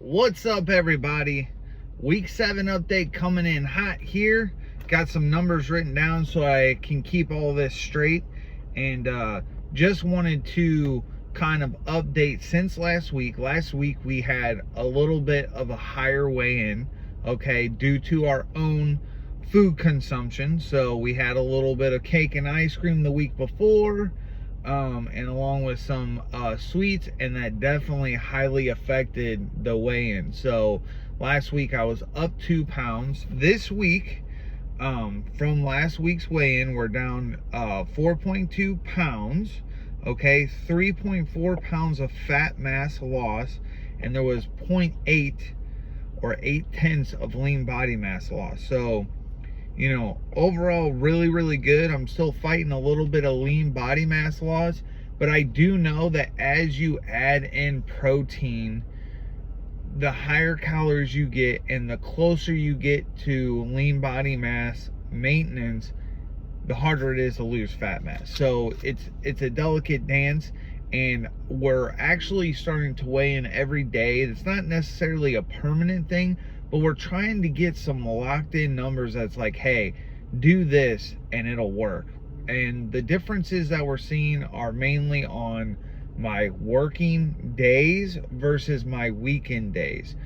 What's up, everybody? Week 7 update coming in hot here. Got some numbers written down so I can keep all this straight, and just wanted to kind of update since last week. Last week we had a little bit of a higher weigh-in, okay, due to our own food consumption. So we had a little bit of cake and ice cream the week before, and along with some sweets, and that definitely highly affected the weigh-in. So last week I was up 2 pounds. This week, from last week's weigh-in, we're down 4.2 pounds. Okay, 3.4 pounds of fat mass loss, and there was 0.8 or 0.8 of lean body mass loss. So, you know, overall really good. I'm still fighting a little bit of lean body mass loss, but I do know that as you add in protein, the higher calories you get and the closer you get to lean body mass maintenance, the harder it is to lose fat mass. So it's a delicate dance, and we're actually starting to weigh in every day. It's not necessarily a permanent thing, but we're trying to get some locked in numbers that's like, hey, do this and it'll work. And the differences that we're seeing are mainly on my working days versus my weekend days.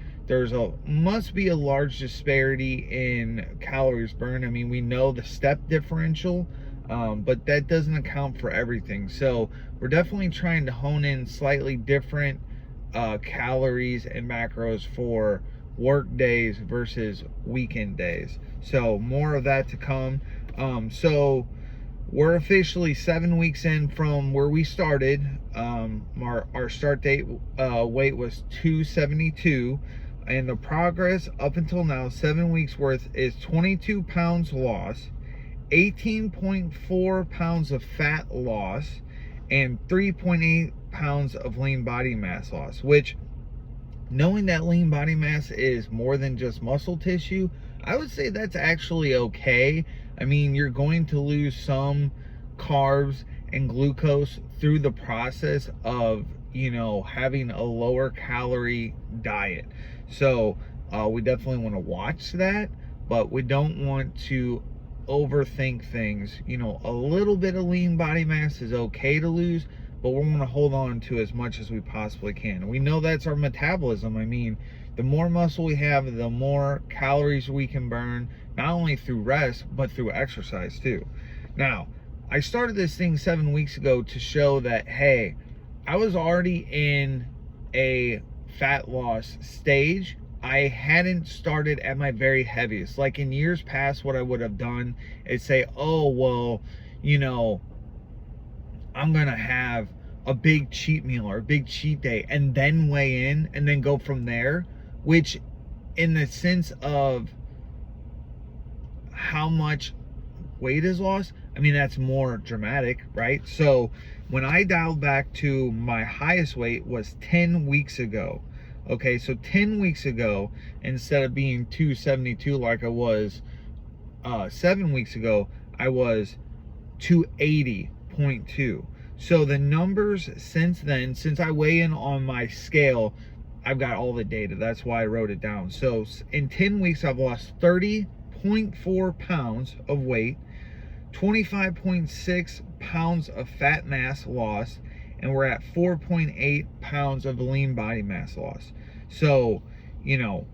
Must be a large disparity in calories burned. I mean, we know the step differential, but that doesn't account for everything. So we're definitely trying to hone in slightly different calories and macros for work days versus weekend days. So more of that to come. So we're officially 7 weeks in from where we started. Our start date weight was 272, and the progress up until now, 7 weeks worth, is 22 pounds loss, 18.4 pounds of fat loss, and 3.8 pounds of lean body mass loss, which, knowing that lean body mass is more than just muscle tissue, I would say that's actually okay. I mean, you're going to lose some carbs and glucose through the process of, you know, having a lower calorie diet. So we definitely want to watch that, but we don't want to overthink things. You know, a little bit of lean body mass is okay to lose, but we want to hold on to as much as we possibly can. We know that's our metabolism. I mean, the more muscle we have, the more calories we can burn, not only through rest, but through exercise too. Now, I started this thing 7 weeks ago to show that, hey, I was already in a fat loss stage. I hadn't started at my very heaviest. Like in years past, what I would have done is say, oh, well, you know, I'm gonna have a big cheat meal or a big cheat day and then weigh in and then go from there, which in the sense of how much weight is lost, I mean, that's more dramatic, right? So when I dialed back to my highest weight was 10 weeks ago. Okay, so 10 weeks ago, instead of being 272 like I was 7 weeks ago, I was 280.2. So the numbers since then, since I weigh in on my scale, I've got all the data. That's why I wrote it down. So in 10 weeks, I've lost 30.4 pounds of weight, 25.6 pounds of fat mass loss, and we're at 4.8 pounds of lean body mass loss. So, you know,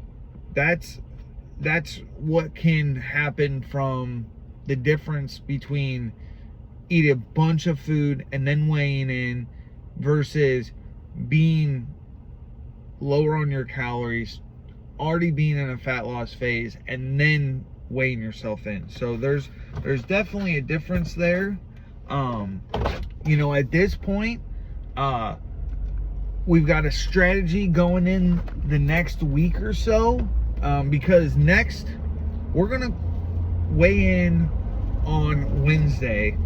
that's what can happen from the difference between eat a bunch of food and then weighing in versus being lower on your calories, already being in a fat loss phase, and then weighing yourself in. So there's definitely a difference there. You know, at this point, we've got a strategy going in the next week or so, because next we're gonna weigh in on Wednesday.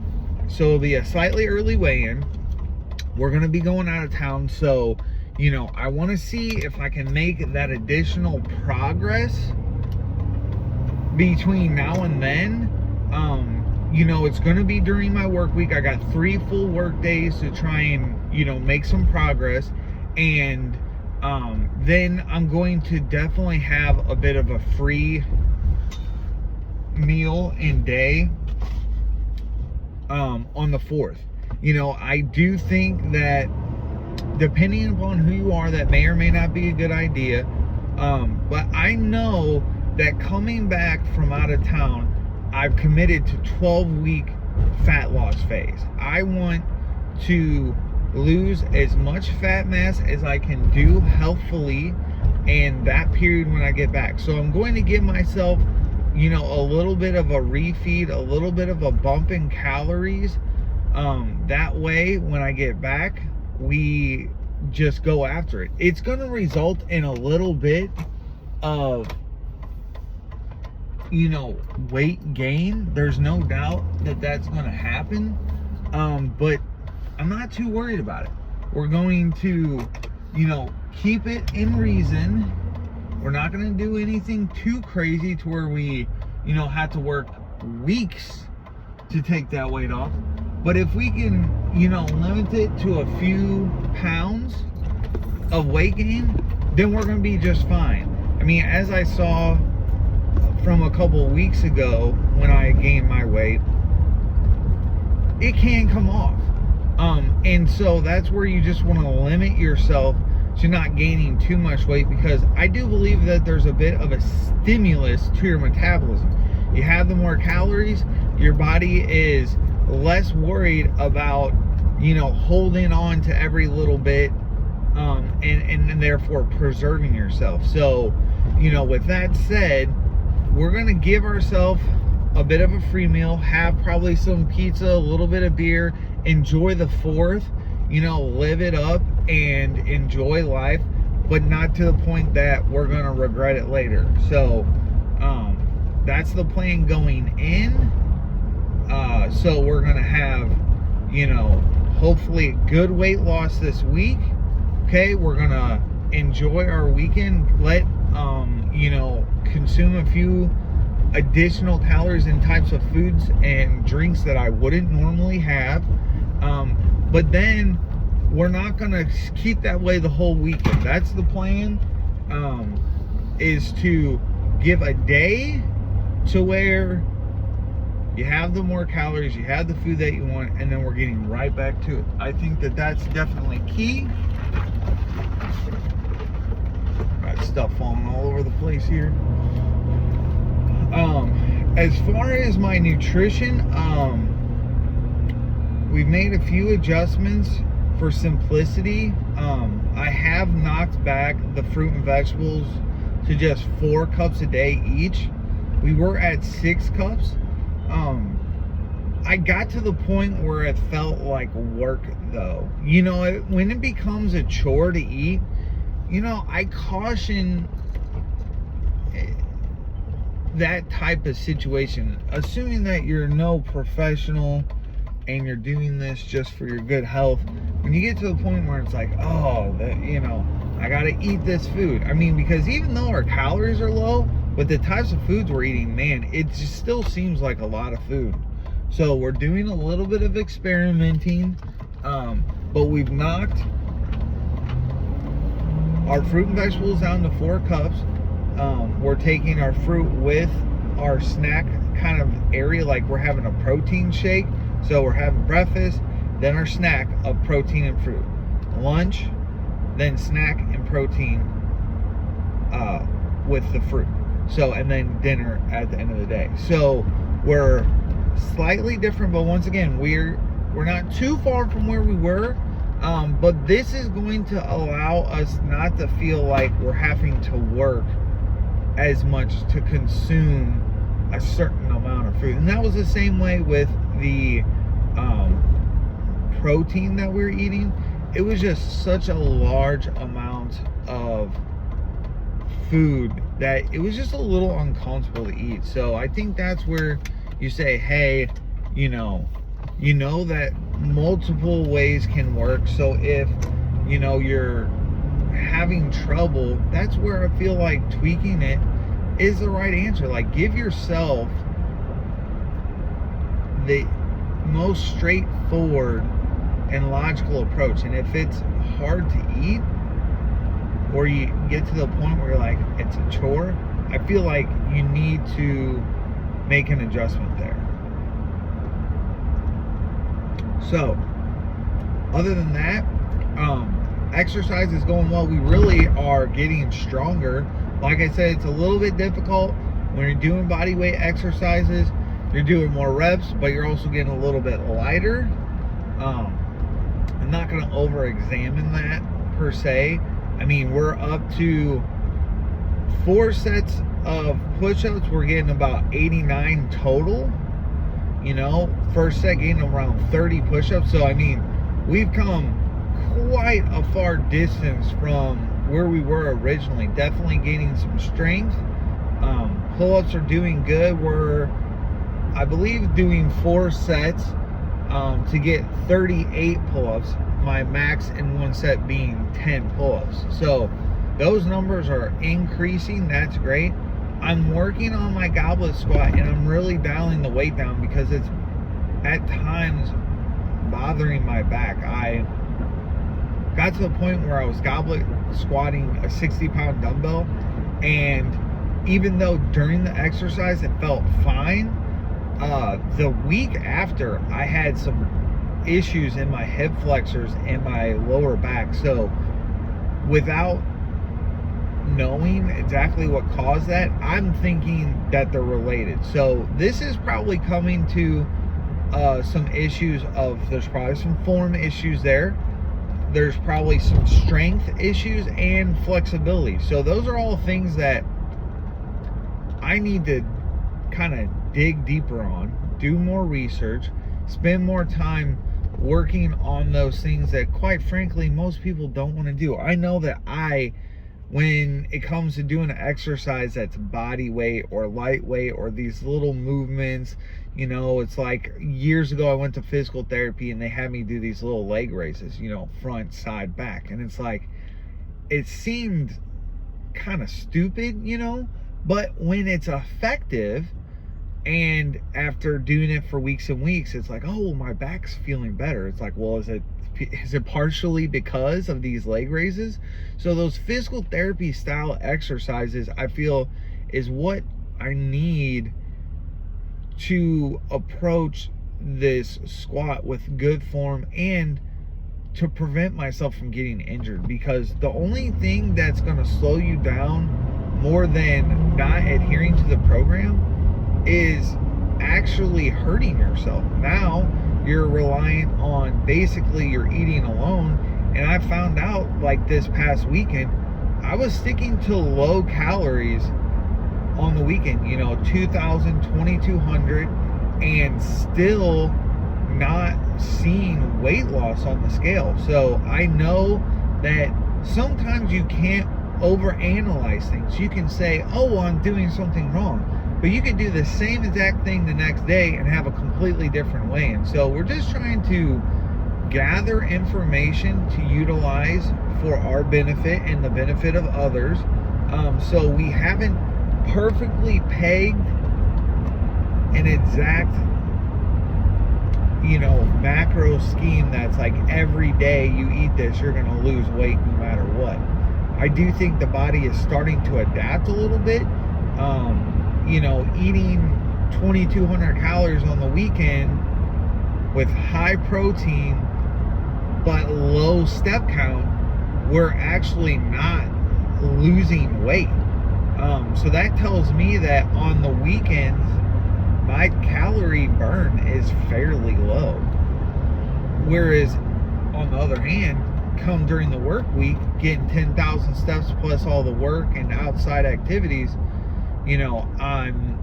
So it'll be a slightly early weigh-in. We're gonna be going out of town, so, you know, I want to see if I can make that additional progress between now and then. You know, it's going to be during my work week. I got 3 full work days to try and, you know, make some progress. And then I'm going to definitely have a bit of a free meal and day on the 4th. You know, I do think that depending upon who you are, that may or may not be a good idea. But I know that coming back from out of town, I've committed to 12-week fat loss phase. I want to lose as much fat mass as I can do healthfully in that period when I get back. So I'm going to give myself, you know, a little bit of a refeed, a little bit of a bump in calories. That way, when I get back, we just go after it. It's going to result in a little bit of, you know, weight gain. There's no doubt that that's going to happen. But I'm not too worried about it. We're going to, you know, keep it in reason. We're not going to do anything too crazy to where we, you know, have to work weeks to take that weight off. But if we can, you know, limit it to a few pounds of weight gain, then we're going to be just fine. I mean, as I saw from a couple of weeks ago when I gained my weight, it can come off. And so that's where you just want to limit yourself to not gaining too much weight, because I do believe that there's a bit of a stimulus to your metabolism. You have the more calories, your body is less worried about, you know, holding on to every little bit, and therefore preserving yourself. So, you know, with that said, we're going to give ourselves a bit of a free meal, have probably some pizza, a little bit of beer, enjoy the 4th, you know, live it up and enjoy life, but not to the point that we're going to regret it later. So, that's the plan going in. So we're going to have, you know, hopefully good weight loss this week. Okay, we're going to enjoy our weekend. Let, you know, consume a few additional calories and types of foods and drinks that I wouldn't normally have. But then we're not going to keep that way the whole weekend. That's the plan, is to give a day to where you have the more calories, you have the food that you want, and then we're getting right back to it. I think that that's definitely key. Got stuff falling all over the place here. As far as my nutrition, we've made a few adjustments for simplicity. I have knocked back the fruit and vegetables to just 4 cups a day each. We were at 6 cups. I got to the point where it felt like work, though. You know, when it becomes a chore to eat, you know, I caution that type of situation, assuming that you're no professional and you're doing this just for your good health. When you get to the point where it's like, oh, you know, I gotta eat this food. I mean, because even though our calories are low, with the types of foods we're eating, man, it just still seems like a lot of food. So we're doing a little bit of experimenting, but we've knocked our fruit and vegetables down to 4 cups. We're taking our fruit with our snack kind of area, like we're having a protein shake. So we're having breakfast, then our snack of protein and fruit. Lunch, then snack and protein with the fruit. So, and then dinner at the end of the day. So we're slightly different, but once again, we're not too far from where we were. But this is going to allow us not to feel like we're having to work as much to consume a certain amount of food. And that was the same way with the protein that we were eating. It was just such a large amount of food that it was just a little uncomfortable to eat. So I think that's where you say, hey, you know that multiple ways can work. So if, you know, you're having trouble, that's where I feel like tweaking it is the right answer. Like, give yourself the most straightforward and logical approach. And if it's hard to eat, or you get to the point where you're like, it's a chore, I feel like you need to make an adjustment there. So, other than that, exercise is going well. We really are getting stronger. Like I said, it's a little bit difficult when you're doing body weight exercises. You're doing more reps, but you're also getting a little bit lighter. I'm not going to over-examine that per se. I mean, we're up to 4 sets of push-ups. We're getting about 89 total. You know, first set getting around 30 push-ups. So, I mean, we've come quite a far distance from where we were originally. Definitely gaining some strength. Pull-ups are doing good. We're, I believe, doing 4 sets to get 38 pull-ups. My max in one set being 10 pull-ups. So those numbers are increasing. That's great. I'm working on my goblet squat, and I'm really dialing the weight down because it's at times bothering my back. I got to the point where I was goblet squatting a 60-pound dumbbell, and even though during the exercise it felt fine, the week after I had some issues in my hip flexors and my lower back. So without knowing exactly what caused that, I'm thinking that they're related. So this is probably coming to some issues of, there's probably some form issues there. There's probably some strength issues and flexibility. So those are all things that I need to kind of dig deeper on, do more research, spend more time working on those things that, quite frankly, most people don't want to do. I know that when it comes to doing an exercise that's body weight or lightweight or these little movements, you know, it's like years ago I went to physical therapy and they had me do these little leg raises, you know, front, side, back. And it's like, it seemed kind of stupid, you know, but when it's effective, and after doing it for weeks and weeks, it's like, oh, my back's feeling better. It's like, well, is it partially because of these leg raises? So those physical therapy style exercises, I feel, is what I need to approach this squat with good form and to prevent myself from getting injured. Because the only thing that's going to slow you down more than not adhering to the program is actually hurting yourself. Now you're reliant on basically your eating alone. And I found out, like this past weekend, I was sticking to low calories on the weekend, you know, 2,000, 2,200, and still not seeing weight loss on the scale. So I know that sometimes you can't overanalyze things. You can say, oh, well, I'm doing something wrong. But you could do the same exact thing the next day and have a completely different way. And so we're just trying to gather information to utilize for our benefit and the benefit of others. So we haven't perfectly pegged an exact, you know, macro scheme that's like every day you eat this, you're going to lose weight no matter what. I do think the body is starting to adapt a little bit. You know, eating 2,200 calories on the weekend with high protein but low step count, we're actually not losing weight. So that tells me that on the weekends, my calorie burn is fairly low. Whereas, on the other hand, come during the work week, getting 10,000 steps plus all the work and outside activities, you know, I'm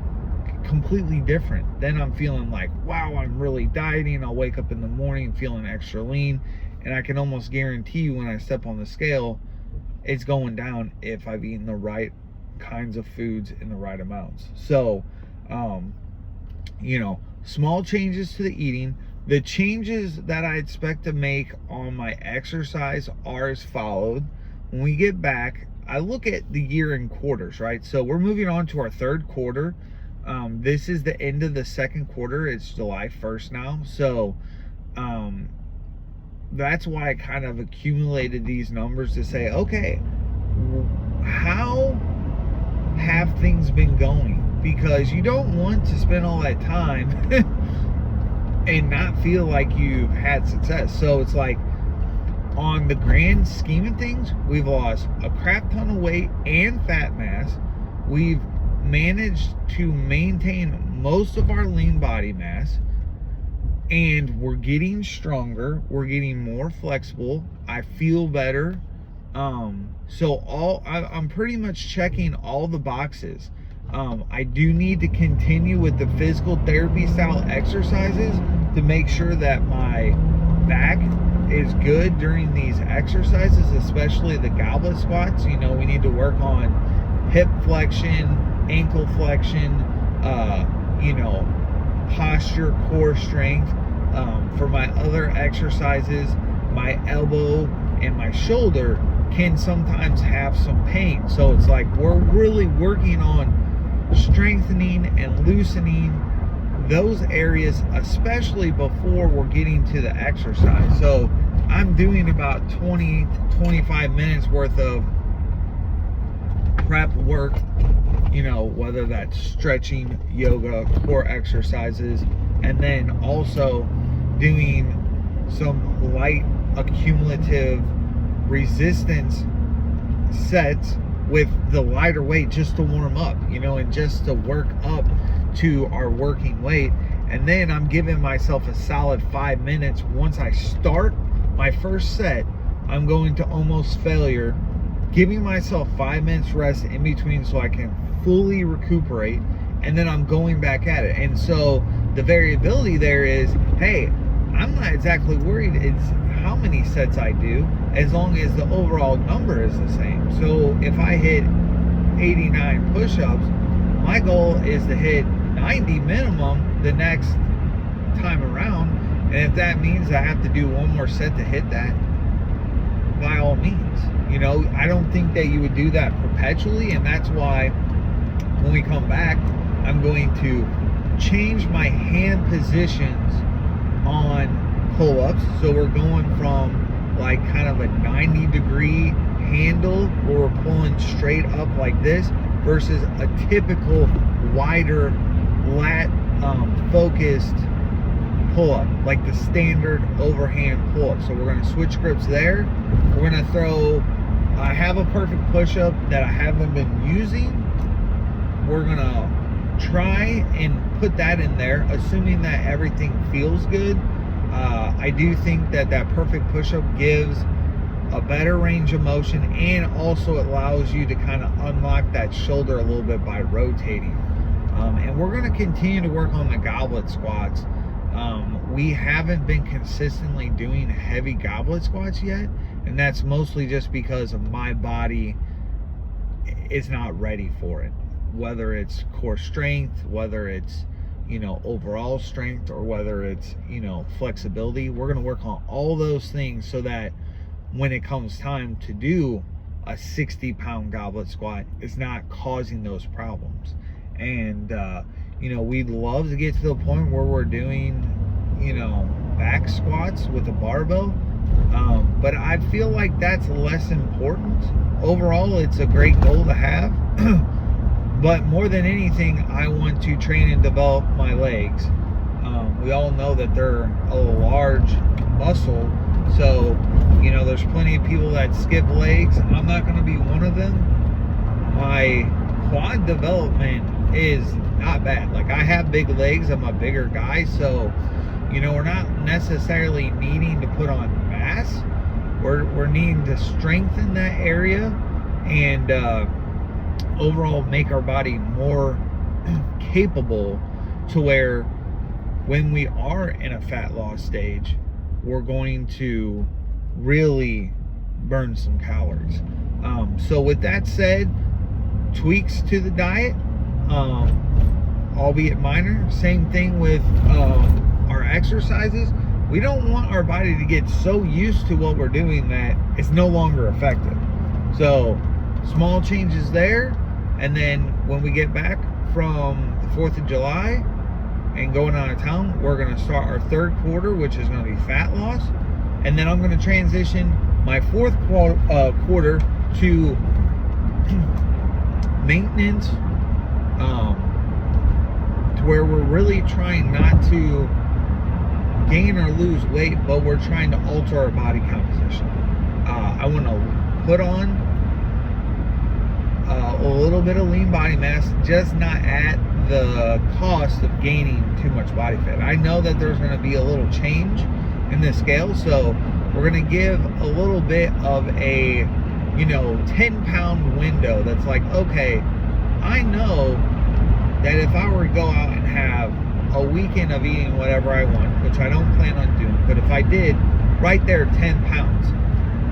completely different. Then I'm feeling like, wow, I'm really dieting. I'll wake up in the morning feeling extra lean, and I can almost guarantee you when I step on the scale, it's going down if I've eaten the right kinds of foods in the right amounts. So, you know, small changes to the eating. The changes that I expect to make on my exercise are as followed. When we get back, I look at the year in quarters, right? So we're moving on to our third quarter. This is the end of the second quarter. It's July 1st now. So that's why I kind of accumulated these numbers to say, okay, how have things been going? Because you don't want to spend all that time and not feel like you've had success. So it's like, on the grand scheme of things, we've lost a crap ton of weight and fat mass. We've managed to maintain most of our lean body mass, and we're getting stronger. We're getting more flexible. I feel better. So I'm pretty much checking all the boxes. I do need to continue with the physical therapy style exercises to make sure that my back is good during these exercises, especially the goblet squats. You know, we need to work on hip flexion, ankle flexion, you know, posture, core strength. For my other exercises, my elbow and my shoulder can sometimes have some pain. So it's like we're really working on strengthening and loosening those areas, especially before we're getting to the exercise. So I'm doing about 20 to 25 minutes worth of prep work, you know, whether that's stretching, yoga, core exercises, and then also doing some light accumulative resistance sets with the lighter weight just to warm up, you know, and just to work up to our working weight. And then I'm giving myself a solid 5 minutes. Once I start my first set, I'm going to almost failure, giving myself 5 minutes rest in between so I can fully recuperate, and then I'm going back at it. And so the variability there is, hey, I'm not exactly worried it's how many sets I do, as long as the overall number is the same. So if I hit 89 push-ups, my goal is to hit 90 minimum the next time around. And if that means I have to do one more set to hit that, by all means. You know, I don't think that you would do that perpetually, and that's why when we come back, I'm going to change my hand positions on pull-ups. So we're going from like kind of a 90-degree handle where we're pulling straight up like this versus a typical wider lat focused pull-up, like the standard overhand pull-up. So we're going to switch grips there. We're going to throw, I have a perfect push-up that I haven't been using. We're going to try and put that in there, assuming that everything feels good. I do think that that perfect push-up gives a better range of motion, and also allows you to kind of unlock that shoulder a little bit by rotating. And we're going to continue to work on the goblet squats. We haven't been consistently doing heavy goblet squats yet, and that's mostly just because of my body is not ready for it. Whether it's core strength, whether it's, you know, overall strength, or whether it's, you know, flexibility. We're going to work on all those things so that when it comes time to do a 60-pound goblet squat, it's not causing those problems. And you know, we'd love to get to the point where we're doing, you know, back squats with a barbell, but I feel like that's less important. Overall, it's a great goal to have. But more than anything, I want to train and develop my legs. We all know that they're a large muscle, so, you know, there's plenty of people that skip legs. I'm not going to be one of them. My quad development is not bad. Like, I have big legs. I'm a bigger guy, so, you know, we're not necessarily needing to put on mass. We're needing to strengthen that area and overall make our body more capable to where when we are in a fat loss stage, we're going to really burn some calories. So with that said, tweaks to the diet, albeit minor. Same thing with our exercises. We don't want our body to get so used to what we're doing that it's no longer effective. So small changes there, and then when we get back from the 4th of July and going out of town, we're going to start our third quarter, which is going to be fat loss. And then I'm going to transition my fourth quarter to maintenance, to where we're really trying not to gain or lose weight, but we're trying to alter our body composition. I want to put on a little bit of lean body mass, just not at the cost of gaining too much body fat. I know that there's going to be a little change in the scale, so we're going to give a little bit of a 10-pound window that's like, okay, I know that if I were to go out and have a weekend of eating whatever I want, which I don't plan on doing, but if I did, right there 10 pounds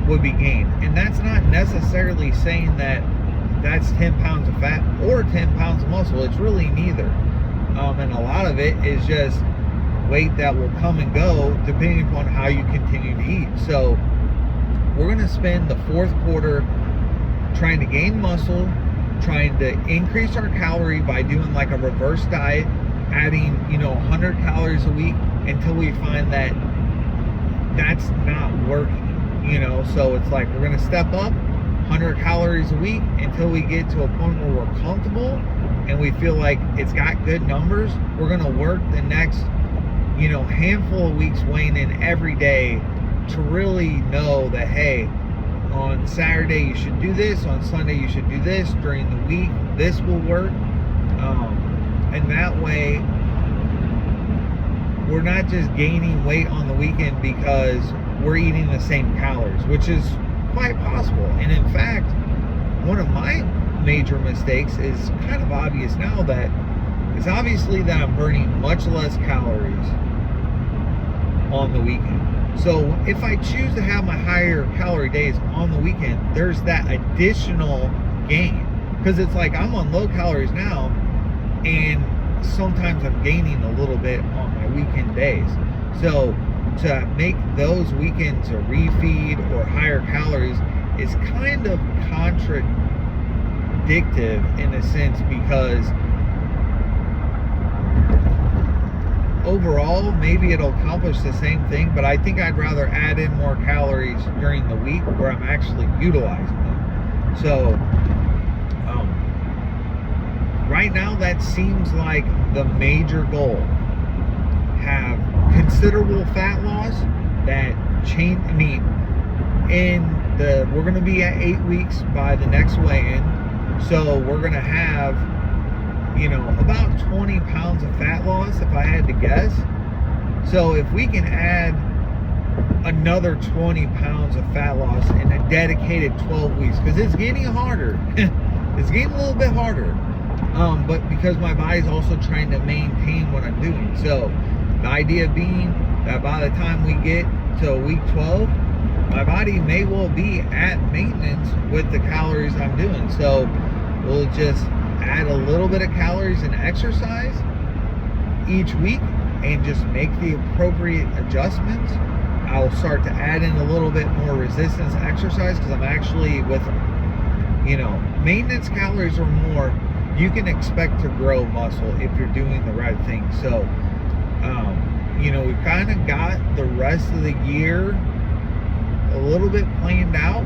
would be gained. And that's not necessarily saying that that's 10 pounds of fat or 10 pounds of muscle. It's really neither. And a lot of it is just weight that will come and go depending upon how you continue to eat. So we're going to spend the fourth quarter trying to gain muscle, trying to increase our calorie by doing like a reverse diet, adding 100 calories a week until we find that that's not working. So it's like we're going to step up 100 calories a week until we get to a point where we're comfortable and we feel like it's got good numbers. We're going to work the next handful of weeks weighing in every day to really know that, hey, on Saturday you should do this, on Sunday you should do this, during the week this will work, and that way we're not just gaining weight on the weekend because we're eating the same calories, which is quite possible. And in fact, one of my major mistakes is kind of obvious now, that it's obviously that I'm burning much less calories on the weekend. So if I choose to have my higher calorie days on the weekend, there's that additional gain, because it's like I'm on low calories now and sometimes I'm gaining a little bit on my weekend days. So to make those weekends a refeed or higher calories is kind of contradictive in a sense, because overall maybe it'll accomplish the same thing, but I think I'd rather add in more calories during the week where I'm actually utilizing them. So right now that seems like the major goal. Have considerable fat loss that change. I mean, we're going to be at 8 weeks by the next weigh-in, so we're going to have about 20 pounds of fat loss if I had to guess. So if we can add another 20 pounds of fat loss in a dedicated 12 weeks, because it's getting harder. It's getting a little bit harder, but because my body's also trying to maintain what I'm doing. So the idea being that by the time we get to week 12, my body may well be at maintenance with the calories I'm doing. So we'll just add a little bit of calories and exercise each week and just make the appropriate adjustments. I'll start to add in a little bit more resistance exercise, because I'm actually with maintenance calories or more, you can expect to grow muscle if you're doing the right thing. So we've kind of got the rest of the year a little bit planned out.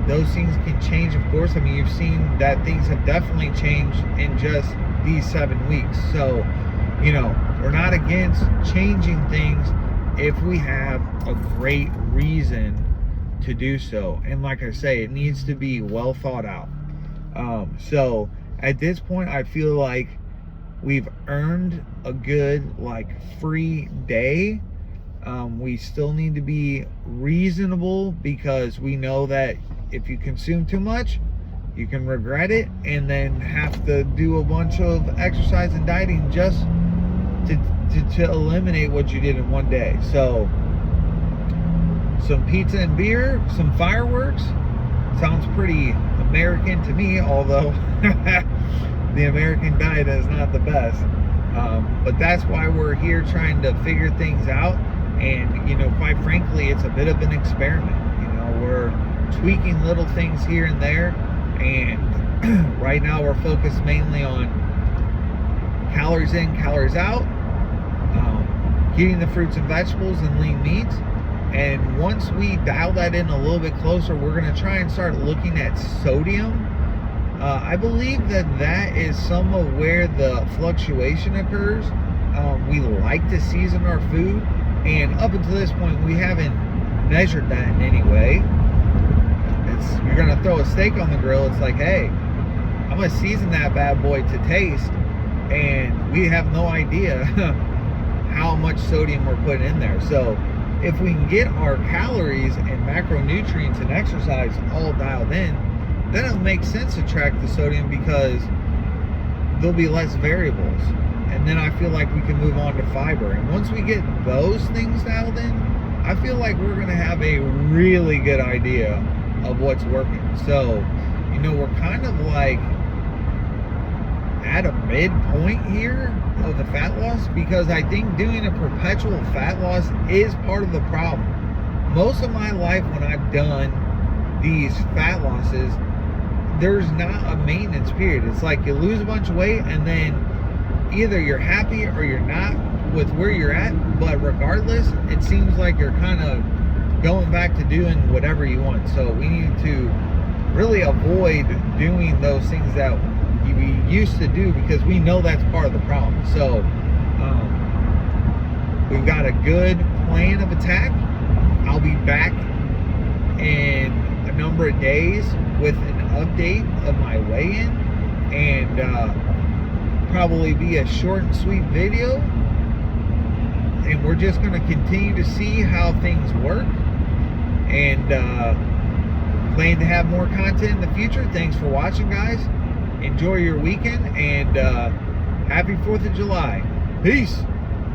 Those things can change, of course. I mean, you've seen that things have definitely changed in just these 7 weeks. So, we're not against changing things if we have a great reason to do so. And like I say, it needs to be well thought out. So at this point, I feel like we've earned a good free day. We still need to be reasonable, because we know that if you consume too much, you can regret it and then have to do a bunch of exercise and dieting just to eliminate what you did in one day. So some pizza and beer, some fireworks, sounds pretty American to me, although the American diet is not the best. But that's why we're here, trying to figure things out. And quite frankly, it's a bit of an experiment. We're tweaking little things here and there, and right now we're focused mainly on calories in, calories out, eating the fruits and vegetables and lean meats, And once we dial that in a little bit closer, we're going to try and start looking at sodium. I believe that is some of where the fluctuation occurs. We like to season our food, and up until this point, we haven't measured that in any way. You're going to throw a steak on the grill. It's like, hey, I'm going to season that bad boy to taste, and we have no idea how much sodium we're putting in there. So if we can get our calories and macronutrients and exercise all dialed in, then it'll make sense to track the sodium, because there'll be less variables. And then I feel like we can move on to fiber. And once we get those things dialed in, I feel like we're going to have a really good idea of what's working. So, you know, we're kind of like at a midpoint here of the fat loss, because I think doing a perpetual fat loss is part of the problem. Most of my life when I've done these fat losses, there's not a maintenance period. It's like you lose a bunch of weight, and then either you're happy or you're not with where you're at, but regardless, it seems like you're kind of going back to doing whatever you want. So we need to really avoid doing those things that we used to do, because we know that's part of the problem. So we've got a good plan of attack. I'll be back in a number of days with an update of my weigh-in, and probably be a short and sweet video, and we're just going to continue to see how things work, and plan to have more content in the future. Thanks for watching, guys. Enjoy your weekend, and happy 4th of July. Peace.